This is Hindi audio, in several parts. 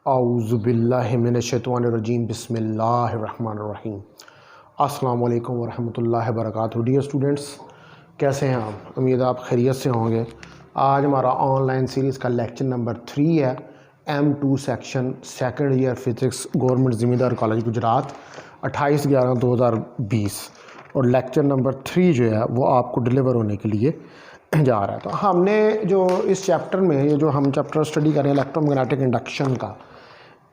औज़ुबिल्लाहि मिनश्शैतानिर्रजीम बिस्मिल्लाहिर्रहमानिर्रहीम। अस्सलाम वालेकुम वरहमतुल्लाहि वबरकातुहू। डियर स्टूडेंट्स, कैसे हैं आप? उम्मीद है आप खैरियत से होंगे। आज हमारा ऑनलाइन सीरीज़ का लेक्चर नंबर 3 है। M2 section second year physics government ज़मींदार कॉलेज गुजरात 28/11/2020 और लेक्चर नंबर 3 जो है वो आपको डिलीवर होने के लिए जा रहा है। तो हमने जो इस चैप्टर में ये जो हम चैप्टर स्टडी कर रहे हैं इलेक्ट्रोमैग्नेटिक इंडक्शन का,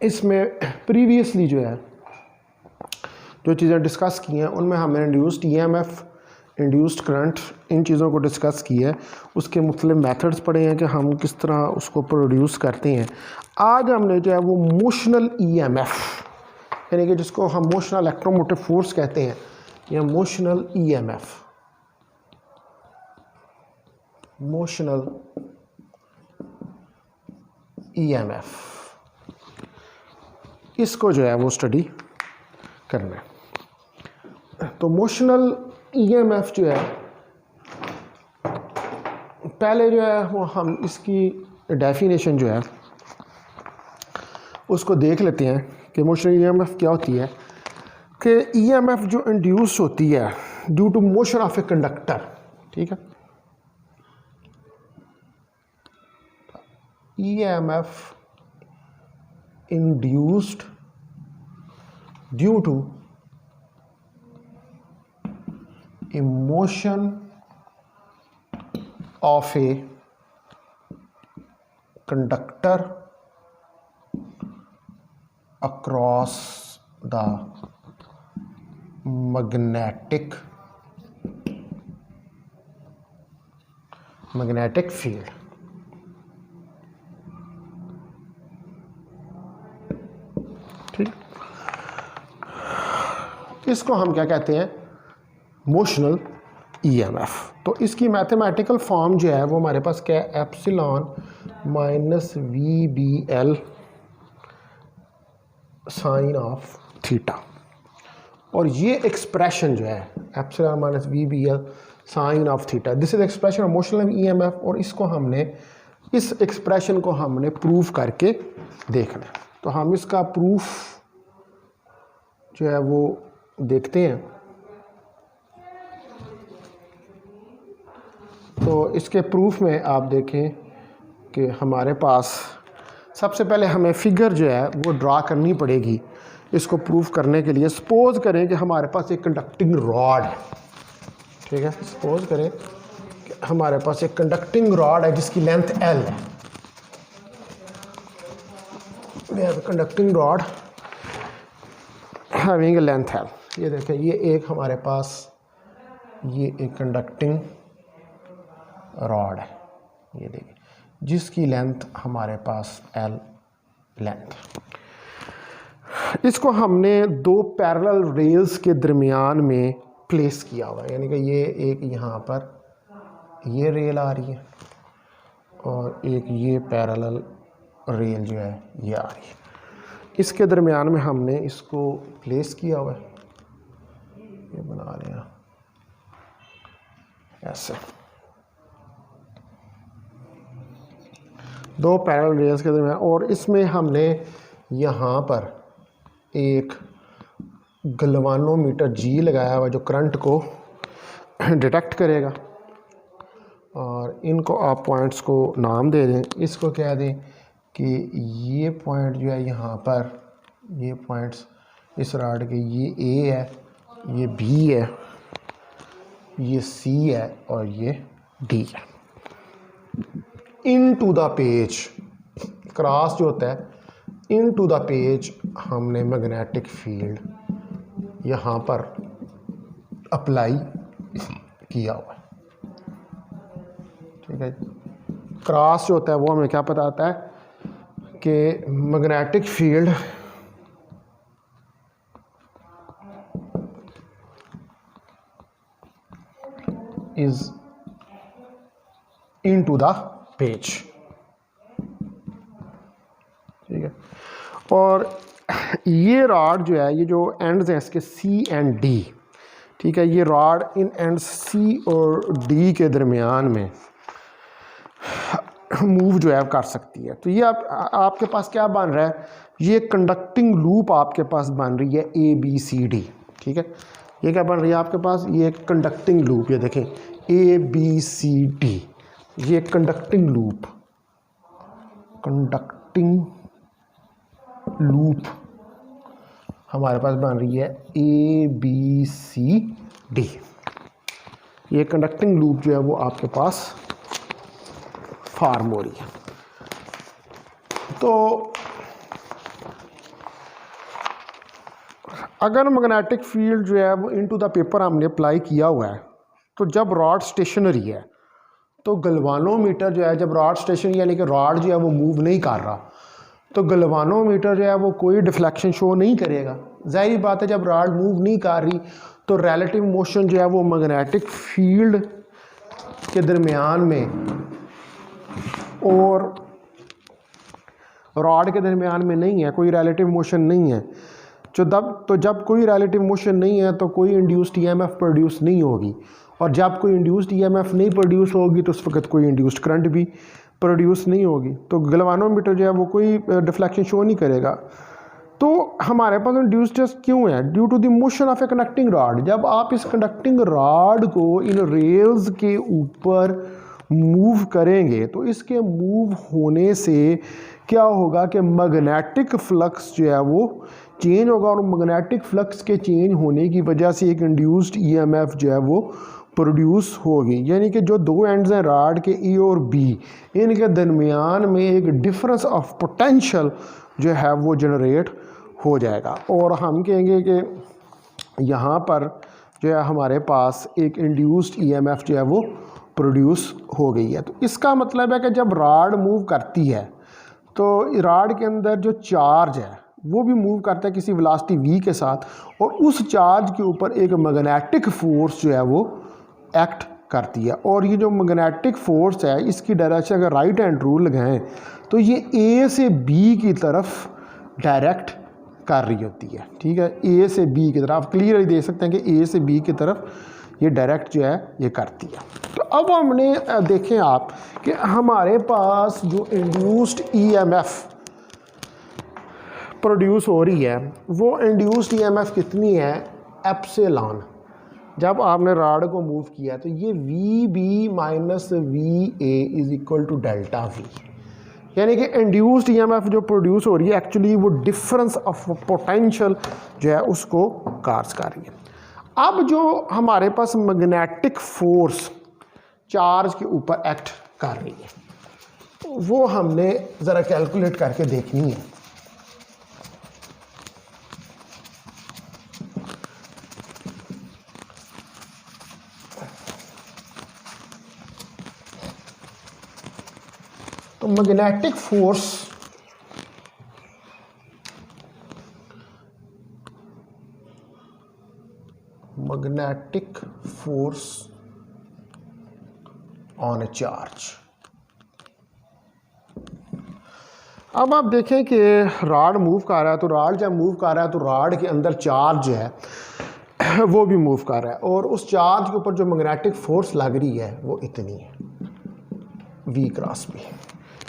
इसमें प्रीवियसली जो है जो चीज़ें डिस्कस की हैं उनमें हमने इंड्यूस्ड ईएमएफ, इंड्यूस्ड करंट, इन चीज़ों को डिस्कस किया है। उसके मुख्तलिफ मेथड्स पढ़े हैं कि हम किस तरह उसको प्रोड्यूस करते हैं। आज हमने जो है वो मोशनल ईएमएफ यानी कि जिसको हम मोशनल इलेक्ट्रोमोटिव फोर्स कहते हैं या मोशनल ईएमएफ, मोशनल ईएमएफ, इसको जो है वो स्टडी करना है। तो मोशनल ईएमएफ जो है पहले जो है वो हम इसकी डेफिनेशन जो है उसको देख लेते हैं कि मोशनल ईएमएफ क्या होती है। कि ईएमएफ जो इंड्यूस होती है due to motion of a conductor, ठीक है। EMF induced due to a motion of a conductor across the magnetic field। ठीक, इसको हम क्या कहते हैं? Motional EMF. तो इसकी मैथमेटिकल फॉर्म जो है वो हमारे पास क्या है? Epsilon minus V B L sine of theta. और ये एक्सप्रेशन जो है epsilon minus V B L sine of theta, this is expression of motional EMF. और इसको हमने इस एक्सप्रेशन को हमने प्रूव करके देखना है। तो हम इसका प्रूफ जो है वो देखते हैं। तो इसके प्रूफ में आप देखें कि हमारे पास सबसे पहले हमें फिगर जो है वो ड्रा करनी पड़ेगी इसको प्रूफ करने के लिए। सपोज करें कि हमारे पास एक कंडक्टिंग रॉड है, ठीक है। सपोज करें कि हमारे पास एक कंडक्टिंग रॉड है जिसकी लेंथ L है। We have a conducting rod having a length L। ये देखें, ये एक हमारे पास ये एक कंडक्टिंग रॉड है, ये देखिए, जिसकी लेंथ हमारे पास L लेंथ। इसको हमने दो पैरेलल रेल्स के दरमियान में प्लेस किया हुआ है। यानी कि ये एक यहाँ पर ये रेल आ रही है और एक ये पैरेलल रेल जो है ये आ रही है। इसके दरमियान में हमने इसको प्लेस किया हुआ है। ये बना रहे हैं ऐसे, दो पैरेलल रेल्स के दरमियान। और इसमें हमने यहाँ पर एक गलवानोमीटर G लगाया हुआ जो करंट को डिटेक्ट करेगा। और इनको आप पॉइंट्स को नाम दे दें। इसको कह दें कि ये पॉइंट जो है यहाँ पर, ये पॉइंट्स इस रॉड के, ये A है, ये B है, ये C है और ये D है। इन टू द पेज, क्रॉस जो होता है, इन टू द पेज हमने मैग्नेटिक फील्ड यहाँ पर अप्लाई किया हुआ है, ठीक है। क्रॉस जो होता है वो हमें क्या बताता है कि magnetic field is into the page, ठीक है। और ये रॉड जो है, ये जो एंड्स हैं इसके C एंड D, ठीक है, ये रॉड इन एंड C और D के दरमियान में मूव जो है कर सकती है। तो ये आपके पास क्या बन रहा है, ये कंडक्टिंग लूप आपके पास बन रही है ABCD, ठीक है। ये क्या बन रही है आपके पास, ये कंडक्टिंग लूप, ये देखें ABCD, ये कंडक्टिंग लूप, कंडक्टिंग लूप हमारे पास बन रही है ABCD। ये कंडक्टिंग लूप जो है वो आपके पास फॉर्म हो रही है। तो अगर मैग्नेटिक फील्ड जो है वो इनटू द पेपर हमने अप्लाई किया हुआ है, तो जब रॉड स्टेशनरी है तो गलवानोमीटर जो है, जब रॉड स्टेशनरी यानी कि रॉड जो है वो मूव नहीं कर रहा, तो गलवानोमीटर जो है वो कोई डिफ्लेक्शन शो नहीं करेगा। जाहिर बात है जब रॉड मूव नहीं कर रही तो रिलेटिव मोशन जो है वो मैग्नेटिक फील्ड के दरमियान में और रॉड के दरमियान में नहीं है, कोई रिलेटिव मोशन नहीं है। तो जब कोई रिलेटिव मोशन नहीं है तो कोई इंड्यूस्ड ईएमएफ प्रोड्यूस नहीं होगी, और जब कोई इंड्यूस्ड ईएमएफ नहीं प्रोड्यूस होगी तो उस वक्त कोई इंड्यूस्ड करंट भी प्रोड्यूस नहीं होगी। तो गलवानोमीटर जो है वो कोई डिफ्लेक्शन शो नहीं करेगा। तो हमारे पास इंड्यूस्ड क्यों है, due to the motion of a conducting rod. जब आप इस कंडक्टिंग रॉड को इन रेल्स के ऊपर मूव करेंगे तो इसके मूव होने से क्या होगा कि मैग्नेटिक फ्लक्स जो है वो चेंज होगा, और मैग्नेटिक फ्लक्स के चेंज होने की वजह से एक इंड्यूस्ड ईएमएफ जो है वो प्रोड्यूस होगी। यानी कि जो दो एंड्स हैं रॉड के ए और बी, इनके दरमियान में एक डिफरेंस ऑफ पोटेंशियल जो है वो जनरेट हो जाएगा, और हम कहेंगे कि यहाँ पर जो है हमारे पास एक इंड्यूस्ड ईएमएफ जो है वो प्रोड्यूस हो गई है। तो इसका मतलब है कि जब रॉड मूव करती है तो रॉड के अंदर जो चार्ज है वो भी मूव करता है किसी वेलोसिटी v के साथ, और उस चार्ज के ऊपर एक मैग्नेटिक फोर्स जो है वो एक्ट करती है। और ये जो मैग्नेटिक फोर्स है इसकी डायरेक्शन अगर राइट हैंड रूल लगाएं तो ये A से B की तरफ डायरेक्ट कर रही होती है, ठीक है। A से B की तरफ आप क्लियरली देख सकते हैं कि A से B की तरफ ये डायरेक्ट जो है ये करती है। तो अब हमने देखें आप कि हमारे पास जो इंड्यूस्ड ईएमएफ प्रोड्यूस हो रही है वो इंड्यूस्ड ईएमएफ कितनी है, एप्सिलॉन। जब आपने रॉड को मूव किया तो ये VB minus VA is equal to delta V, यानी कि इंड्यूस्ड ईएमएफ जो प्रोड्यूस हो रही है एक्चुअली वो डिफरेंस ऑफ पोटेंशियल जो है उसको कार्स कर रही है। अब जो हमारे पास मैग्नेटिक फोर्स चार्ज के ऊपर एक्ट कर रही है वो हमने ज़रा कैलकुलेट करके देखनी है। तो magnetic force on A charge. अब आप देखें कि रॉड मूव कर रहा है, तो रॉड जब मूव कर रहा है तो रॉड के अंदर चार्ज जो है वो भी मूव कर रहा है, और उस चार्ज के ऊपर जो मैग्नेटिक फोर्स लग रही है वो इतनी है V क्रॉस B,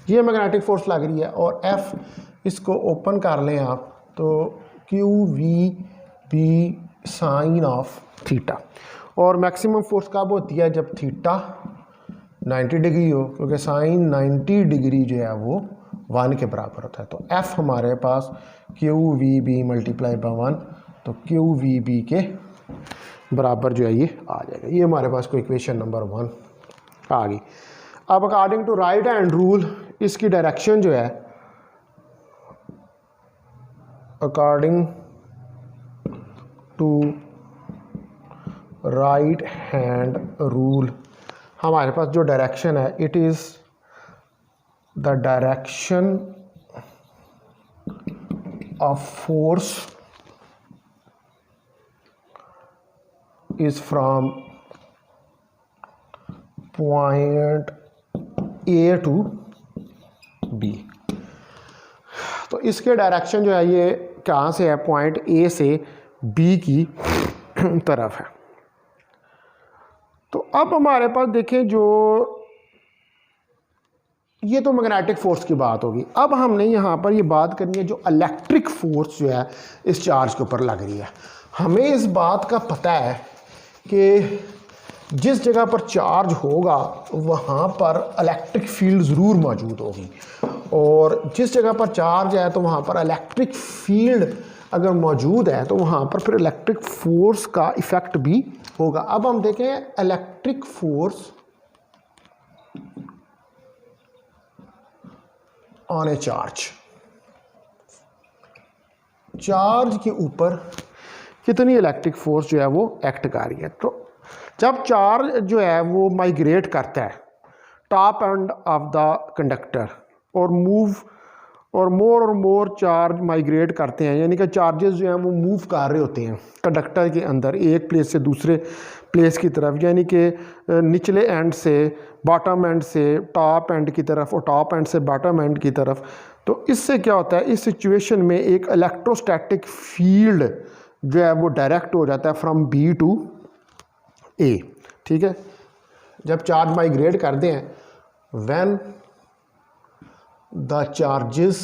ये मैग्नेटिक फोर्स लग रही है। और F इसको ओपन कर लें आप तो QVB साइन ऑफ थीटा, और मैक्सिमम फोर्स कब होती है जब थीटा 90 डिग्री हो, क्योंकि साइन 90 डिग्री जो है वो 1 के बराबर होता है। तो F हमारे पास QVB मल्टीप्लाई बाय 1, तो QVB के बराबर जो है ये आ जाएगा। ये हमारे पास को इक्वेशन नंबर 1 आ गई। अब according to right hand rule इसकी डायरेक्शन जो है, according to right hand rule हमारे पास जो डायरेक्शन है it is the direction of force is from point A to B। तो इसके डायरेक्शन जो है ये कहाँ से है, पॉइंट A से B की तरफ है। तो अब हमारे पास देखें जो ये तो मैग्नेटिक फोर्स की बात होगी। अब हमने यहाँ पर ये बात करनी है जो इलेक्ट्रिक फोर्स जो है इस चार्ज के ऊपर लग रही है। हमें इस बात का पता है कि जिस जगह पर चार्ज होगा वहाँ पर इलेक्ट्रिक फील्ड ज़रूर मौजूद होगी, और जिस जगह पर चार्ज है तो वहाँ पर इलेक्ट्रिक फील्ड अगर मौजूद है तो वहाँ पर फिर इलेक्ट्रिक फोर्स का इफ़ेक्ट भी होगा। अब हम देखें electric force on A charge, charge के ऊपर कितनी इलेक्ट्रिक फोर्स जो है वो एक्ट कर रही है। तो जब चार्ज जो है वो माइग्रेट करता है top end of the conductor और मूव और मोर चार्ज माइग्रेट करते हैं, यानी कि चार्जेस जो हैं वो मूव कर रहे होते हैं कंडक्टर के अंदर एक प्लेस से दूसरे प्लेस की तरफ, यानी कि निचले एंड से बॉटम एंड से टॉप एंड की तरफ और टॉप एंड से बॉटम एंड की तरफ। तो इससे क्या होता है, इस सिचुएशन में एक इलेक्ट्रोस्टैटिक फील्ड जो है वो डायरेक्ट हो जाता है फ्रॉम बी टू ए। ठीक है, जब चार्ज माइग्रेट करते हैं, when the charges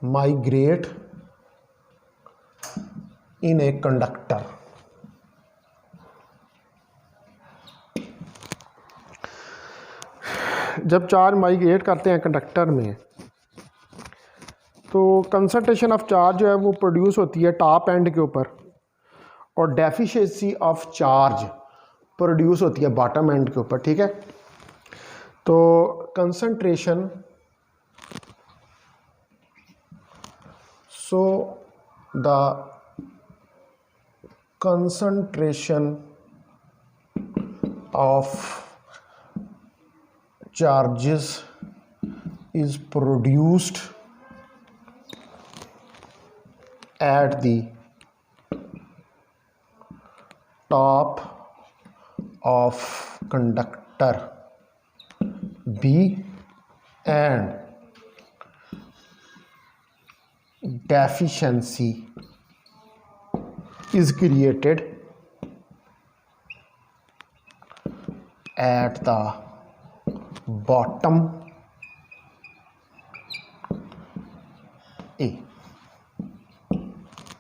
migrate in a conductor, जब चार्ज माइग्रेट करते हैं कंडक्टर में तो कंसंट्रेशन ऑफ चार्ज जो है वो प्रोड्यूस होती है टॉप एंड के ऊपर, और डेफिशिएंसी ऑफ चार्ज प्रोड्यूस होती है बॉटम एंड के ऊपर। ठीक है, तो concentration, so the concentration of charges is produced at the top of conductor B and deficiency is created at the bottom A।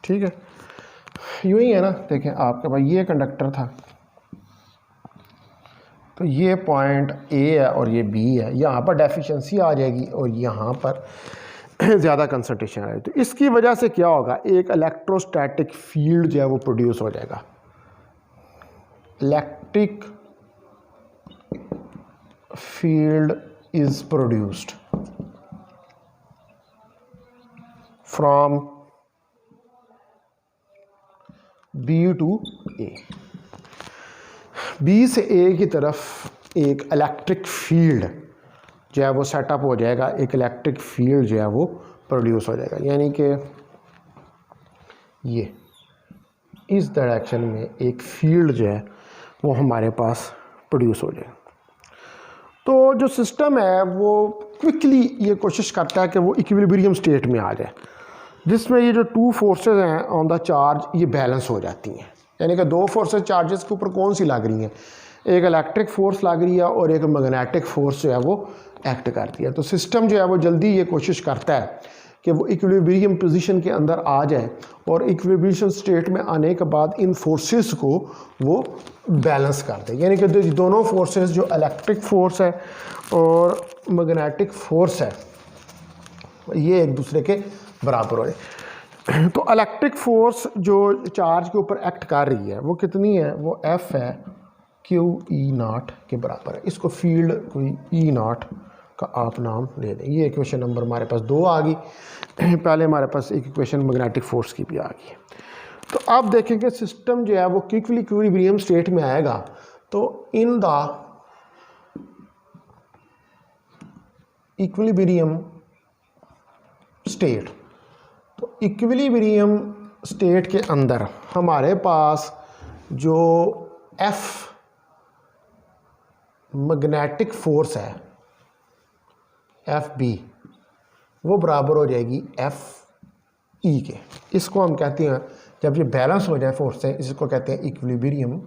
ठीक है, यूं ही है ना। देखें आपके पास ये कंडक्टर था, तो ये पॉइंट ए है और ये बी है, यहाँ पर डेफिशिएंसी आ जाएगी और यहाँ पर ज़्यादा कंसंट्रेशन आ जाएगी। तो इसकी वजह से क्या होगा, एक इलेक्ट्रोस्टैटिक फील्ड जो है वो प्रोड्यूस हो जाएगा। Electric field is produced from B to A. B से ए की तरफ एक इलेक्ट्रिक फील्ड जो है वो सेटअप हो जाएगा, एक इलेक्ट्रिक फील्ड जो है वो प्रोड्यूस हो जाएगा, यानी कि ये इस डायरेक्शन में एक फील्ड जो है वो हमारे पास प्रोड्यूस हो जाएगा। तो जो सिस्टम है वो क्विकली ये कोशिश करता है कि वो इक्विलिब्रियम स्टेट में आ जाए, जिसमें ये जो टू फोर्सेस हैं ऑन द चार्ज ये बैलेंस हो जाती हैं। यानी कि दो फोर्सेस चार्जेस के ऊपर कौन सी लग रही हैं, एक इलेक्ट्रिक फोर्स लग रही है और एक मैग्नेटिक फोर्स जो है वो एक्ट करती है। तो सिस्टम जो है वो जल्दी ये कोशिश करता है कि वो इक्विलिब्रियम पोजीशन के अंदर आ जाए और इक्विलिब्रियम स्टेट में आने के बाद इन फोर्सेस को वो बैलेंस कर दे, यानी कि दोनों फोर्सेस जो इलेक्ट्रिक फोर्स है और मैग्नेटिक फोर्स है ये एक दूसरे के बराबर हो जाए। तो इलेक्ट्रिक फोर्स जो चार्ज के ऊपर एक्ट कर रही है वो कितनी है, वो F है क्यू ई नॉट के बराबर है। इसको फील्ड कोई ई नॉट का आप नाम दे दें। ये इक्वेशन नंबर हमारे पास 2 आ गई। पहले हमारे पास एक इक्वेशन मैग्नेटिक फोर्स की भी आ गई। तो आप देखेंगे सिस्टम जो है वो इक्विलिब्रियम स्टेट में आएगा, तो इन द इक्विलिब्रियम स्टेट, तो इक्विलिब्रियम स्टेट के अंदर हमारे पास जो F मैग्नेटिक फोर्स है FB वो बराबर हो जाएगी FE के। इसको हम कहते हैं, जब ये बैलेंस हो जाए फोर्स से, इसको कहते हैं इक्विलिब्रियम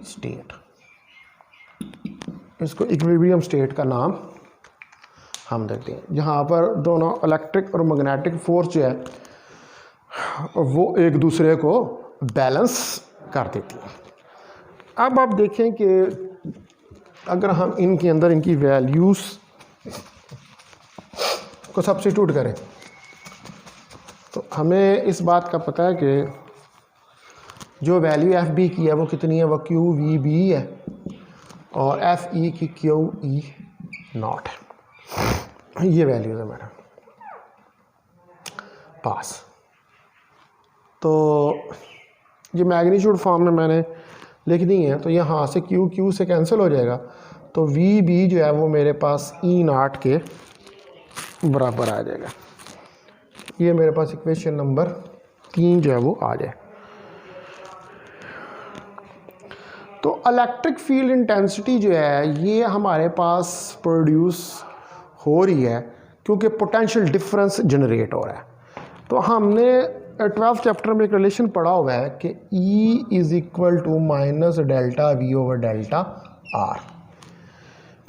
स्टेट, इसको इक्विलिब्रियम स्टेट का नाम हम देते हैं, जहाँ पर दोनों इलेक्ट्रिक और मैग्नेटिक फोर्स जो है वो एक दूसरे को बैलेंस कर देती है। अब आप देखें कि अगर हम इनके अंदर इनकी वैल्यूज़ को सब्स्टिट्यूट करें तो हमें इस बात का पता है कि जो वैल्यू एफ बी की है वो कितनी है, वो क्यू वी बी है, और एफ ई की क्यू ई नॉट है। ये वैल्यूज़ है मेरे पास। तो ये मैग्नीट्यूड फॉर्म में मैंने लिख दी है, तो यहाँ से क्यू क्यू से कैंसिल हो जाएगा, तो वी बी जो है वो मेरे पास ई नॉट के बराबर आ जाएगा। ये मेरे पास इक्वेशन नंबर 3 जो है वो आ जाए। तो इलेक्ट्रिक फील्ड इंटेंसिटी जो है ये हमारे पास प्रोड्यूस हो रही है क्योंकि पोटेंशियल डिफरेंस जनरेट हो रहा है। तो हमने 12th चैप्टर में एक रिलेशन पढ़ा हुआ है कि E is equal to minus delta V over delta R,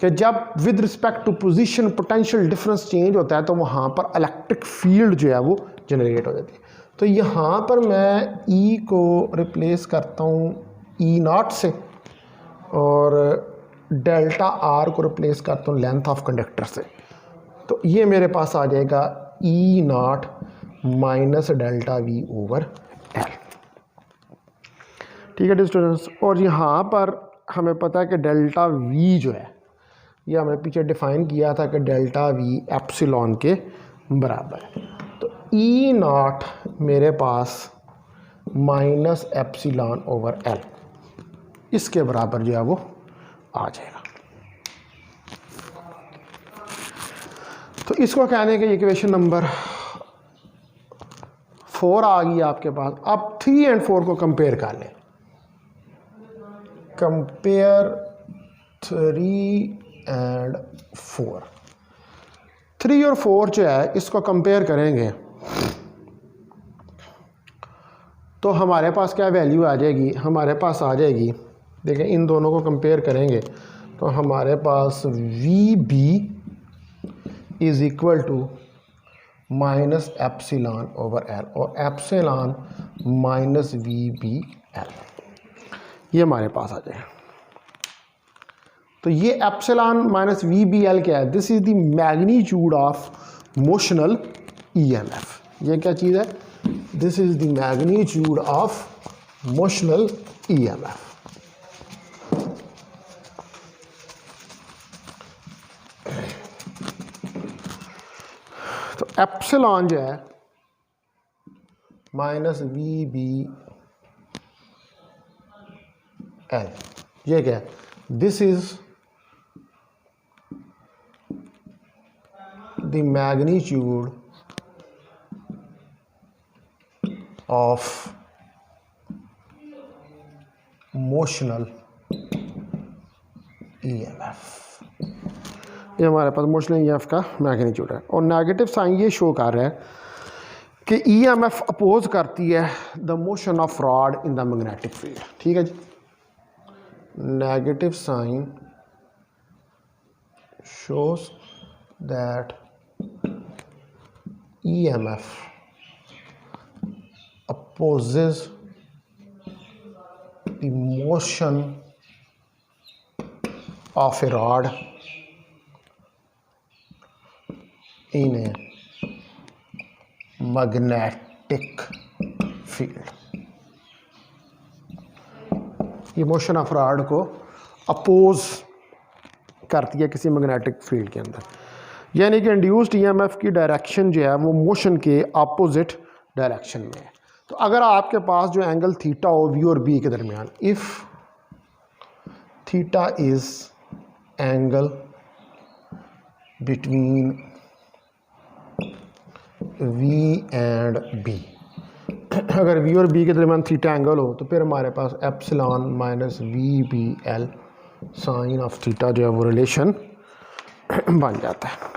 कि जब with respect to position potential difference change होता है तो वहाँ पर इलेक्ट्रिक फील्ड जो है वो जनरेट हो जाती है। तो यहाँ पर मैं E को रिप्लेस करता हूँ ई नॉट से, और डेल्टा आर को रिप्लेस करता हूँ लेंथ ऑफ कंडक्टर से। तो ये मेरे पास आ जाएगा E naught minus delta V over L. ठीक है स्टूडेंट्स, और यहाँ पर हमें पता है कि डेल्टा वी जो है ये हमने पीछे डिफाइन किया था कि डेल्टा वी एप्सिलॉन के बराबर है। तो ई नॉट मेरे पास माइनस एप्सिलॉन ओवर एल इसके बराबर जो है वो आ जाएगा। तो इसको कहने के इक्वेशन नंबर 4 आ गई आपके पास। अब 3 और 4 को कंपेयर कर लें। कंपेयर 3 और 4। 3 और 4 जो है इसको कंपेयर करेंगे तो हमारे पास क्या वैल्यू आ जाएगी, हमारे पास आ जाएगी, देखें इन दोनों को कंपेयर करेंगे तो हमारे पास V B is equal to minus epsilon over L, और epsilon minus V B L, ये हमारे पास आ जाए। तो ये epsilon minus V B L क्या है, this is the magnitude of motional EMF. ये क्या चीज़ है, this is the magnitude of motional EMF. तो एप्सिलॉन जो है माइनस वी बी एल, ये क्या है, this is the magnitude of motional EMF. ये हमारे पास मोशनल ईएमएफ का मैग्नीट्यूड है, और नेगेटिव साइन ये शो कर रहा है कि ईएमएफ अपोज करती है the motion of rod in the magnetic field. ठीक है जी, negative sign shows that EMF opposes the motion of a rod in a magnetic field। ये मोशन ऑफ रॉड को अपोज करती है किसी मैग्नेटिक फील्ड के अंदर, यानी कि इंड्यूस्ड ईएमएफ की डायरेक्शन जो है वो मोशन के अपोजिट डायरेक्शन में है। तो अगर आपके पास जो एंगल थीटा हो वी और बी के दरमियान, if theta is angle between V and B, अगर वी और बी के दरमियान थीटा एंगल हो तो फिर हमारे पास epsilon minus V B L sine of theta जो है वो रिलेशन बन जाता है।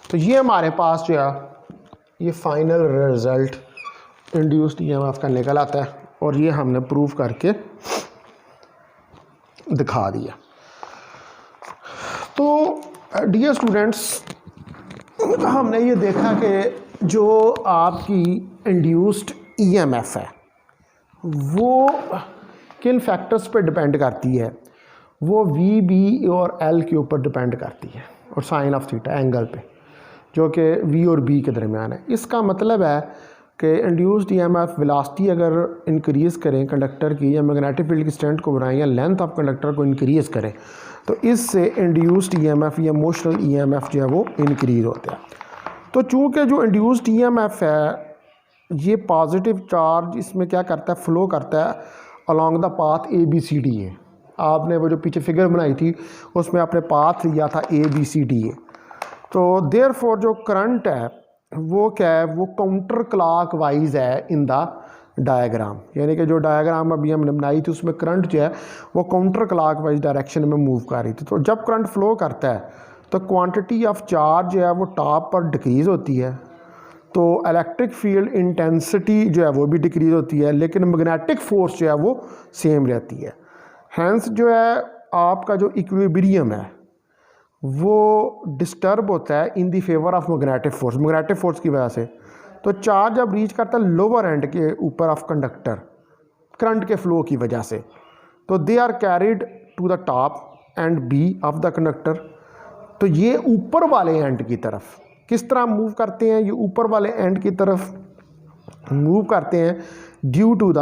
तो ये हमारे पास जो है ये फाइनल रिजल्ट इंड्यूस्ड ईएमएफ का निकल आता है और ये हमने प्रूव करके दिखा दिया। तो डियर स्टूडेंट्स, हमने ये देखा कि जो आपकी इंड्यूस्ड ईएमएफ है वो किन फैक्टर्स पे डिपेंड करती है, वो वी बी और एल के ऊपर डिपेंड करती है और साइन ऑफ थीटा एंगल पे, जो कि वी और बी के दरमियान है। इसका मतलब है कि इंड्यूस्ड ईएमएफ वेलोसिटी अगर इंक्रीज़ करें कंडक्टर की, या मैग्नेटिक फील्ड की स्ट्रेंथ को बढ़ाएं, या लेंथ ऑफ कंडक्टर को इंक्रीज़ करें, तो इससे इंड्यूस्ड ईएमएफ या मोशनल ईएमएफ जो है वो इंक्रीज़ होता है। तो चूँकि जो इंड्यूस्ड ईएमएफ है ये पॉजिटिव चार्ज इसमें क्या करता है, फ्लो करता है अलॉन्ग द पाथ ABCD है। आपने वो जो पीछे फिगर बनाई थी उसमें आपने पाथ लिया था ABCD है। तो देयरफॉर जो करंट है वो क्या है, वो काउंटर क्लॉक वाइज है इन द डायग्राम, यानी कि जो डायग्राम अभी हमने बनाई थी उसमें करंट जो है वो काउंटर क्लॉक वाइज डायरेक्शन में मूव कर रही थी। तो जब करंट फ्लो करता है तो क्वांटिटी ऑफ चार्ज जो है वो टॉप पर डिक्रीज़ होती है, तो इलेक्ट्रिक फील्ड इंटेंसिटी जो है वो भी डिक्रीज़ होती है, लेकिन मैग्नेटिक फोर्स जो है वो सेम रहती है। हैंस जो है आपका जो इक्विलिब्रियम है वो डिस्टर्ब होता है इन दी फेवर ऑफ मैग्नेटिक फोर्स की वजह से। तो चार्ज जब रीच करता है लोअर एंड के ऊपर ऑफ कंडक्टर करंट के फ्लो की वजह से, तो they are carried to the top end B of the conductor. तो ये ऊपर वाले एंड की तरफ किस तरह मूव करते हैं, ये ऊपर वाले एंड की तरफ मूव करते हैं due to the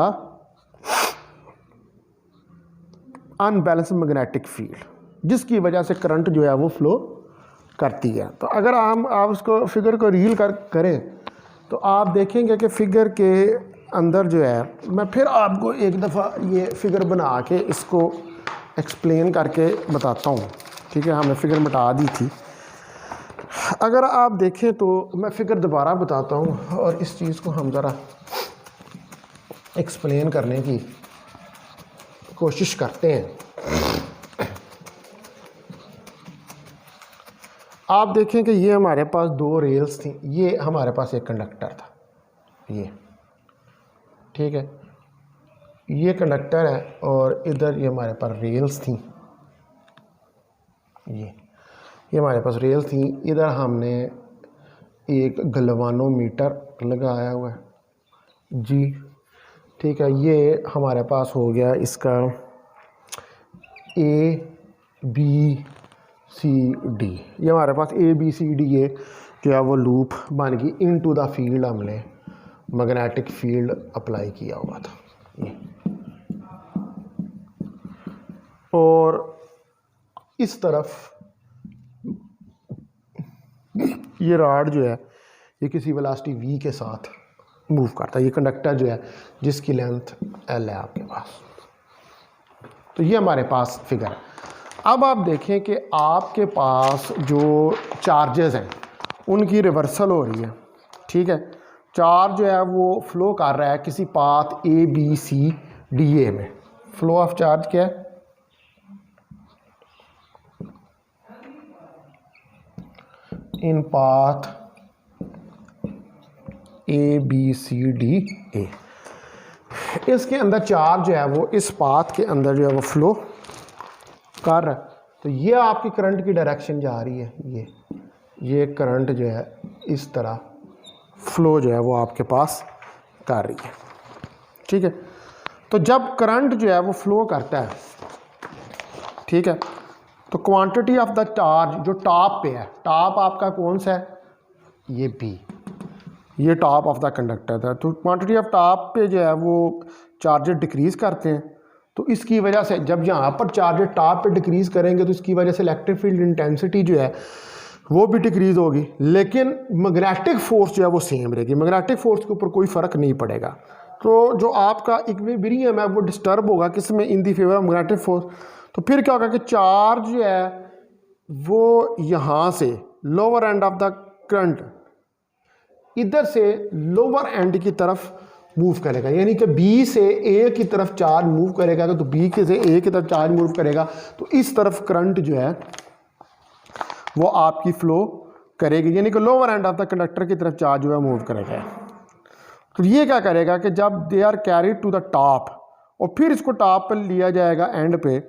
unbalance magnetic field, जिसकी वजह से करंट जो है वो फ्लो करती है। तो अगर आप उसको फिगर को रील करें तो आप देखेंगे कि फिगर के अंदर जो है, मैं फिर आपको एक दफ़ा ये फिगर बना के इसको एक्सप्लेन करके बताता हूँ, ठीक है। हमने फिगर मिटा दी थी, अगर आप देखें तो मैं फिगर दोबारा बताता हूँ और इस चीज़ को हम ज़रा एक्सप्लेन करने की कोशिश करते हैं। आप देखें कि ये हमारे पास दो रेल्स थी, ये हमारे पास एक कंडक्टर था, ये ठीक है, ये कंडक्टर है और इधर ये हमारे पास रेल्स थी, ये हमारे पास रेल्स थी। इधर हमने एक गलवानोमीटर लगाया हुआ है जी, ठीक है। ये हमारे पास हो गया इसका ABCD, ये हमारे पास ABCD ये जो है वो लूप बन गई इनटू द फील्ड, हमने मैग्नेटिक फील्ड अप्लाई किया हुआ था ये। और इस तरफ ये रॉड जो है ये किसी वेलोसिटी v के साथ मूव करता है, ये कंडक्टर जो है जिसकी लेंथ l है आपके पास। तो ये हमारे पास फिगर है। अब आप देखें कि आपके पास जो चार्जेस हैं उनकी रिवर्सल हो रही है, ठीक है। चार्ज जो है वो फ्लो कर रहा है किसी पाथ ABCDA में। फ्लो ऑफ चार्ज क्या है, इन पाथ ABCDA, इसके अंदर चार्ज जो है वो इस पाथ के अंदर जो है वो फ्लो कर रहा है। तो ये आपकी करंट की डायरेक्शन जा रही है, ये करंट जो है इस तरह फ्लो जो है वो आपके पास कर रही है, ठीक है। तो जब करंट जो है वो फ्लो करता है, ठीक है, तो क्वांटिटी ऑफ द चार्ज जो टॉप पे है, टॉप आपका कौन सा है, ये B, ये टॉप ऑफ द कंडक्टर था। तो क्वांटिटी ऑफ टॉप पे जो है वो चार्जेस डिक्रीज़ करते हैं। तो इसकी वजह से जब यहाँ पर चार्जेस टॉप पे डिक्रीज़ करेंगे तो इसकी वजह से इलेक्ट्रिक फील्ड इंटेंसिटी जो है वो भी डिक्रीज़ होगी, लेकिन मैग्नेटिक फोर्स जो है वो सेम रहेगी, मैग्नेटिक फोर्स के ऊपर कोई फ़र्क नहीं पड़ेगा। तो जो आपका इक्विलिब्रियम है वो डिस्टर्ब होगा किसमें, इन दी फेवर ऑफ मैग्नेटिक फोर्स। तो फिर क्या होगा कि चार्ज जो है वो यहाँ से lower end of the current इधर से लोअर एंड की तरफ मूव करेगा, यानी कि B से A की तरफ चार्ज मूव करेगा, तो B के से A की तरफ चार्ज मूव करेगा, तो इस तरफ करंट जो है वो आपकी फ्लो करेगी, यानी कि lower end of the conductor की तरफ चार्ज जो है मूव करेगा। तो ये क्या करेगा कि जब they are carried to the top और फिर इसको टॉप पर लिया जाएगा एंड पे,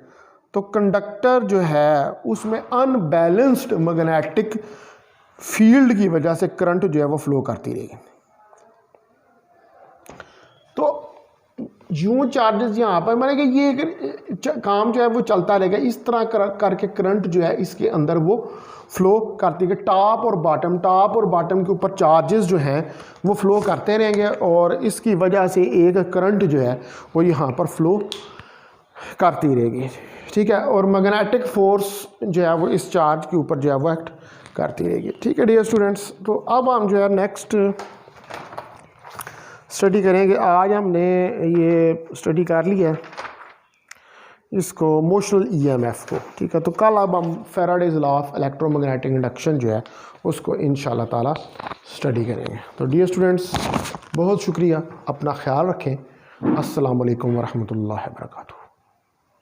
तो कंडक्टर जो है उसमें अनबैलेंस्ड मैग्नेटिक फील्ड की वजह से करंट जो है वो फ्लो करती रहेगी। तो यूँ चार्जेस यहाँ पर मैंने कि ये काम जो है वो चलता रहेगा, इस तरह करके करंट जो है इसके अंदर वो फ्लो करती है। टॉप और बॉटम के ऊपर चार्जेस जो हैं वो फ्लो करते रहेंगे और इसकी वजह से एक करंट जो है वो यहाँ पर फ्लो करती रहेगी, ठीक है। और मैग्नेटिक फोर्स जो है वो इस चार्ज के ऊपर जो है वो एक्ट करती रहेगी, ठीक है डियर स्टूडेंट्स। तो अब हम जो है नेक्स्ट स्टडी करेंगे। आज हमने ये स्टडी कर लिया है इसको मोशनल ईएमएफ को, ठीक है। तो कल अब हम Faraday's law of electromagnetic induction जो है उसको इंशाल्लाह ताला स्टडी करेंगे। तो डियर स्टूडेंट्स बहुत शुक्रिया, अपना ख्याल रखें। अस्सलाम वालेकुम वरहमतुल्लाहि वबरकातुहू।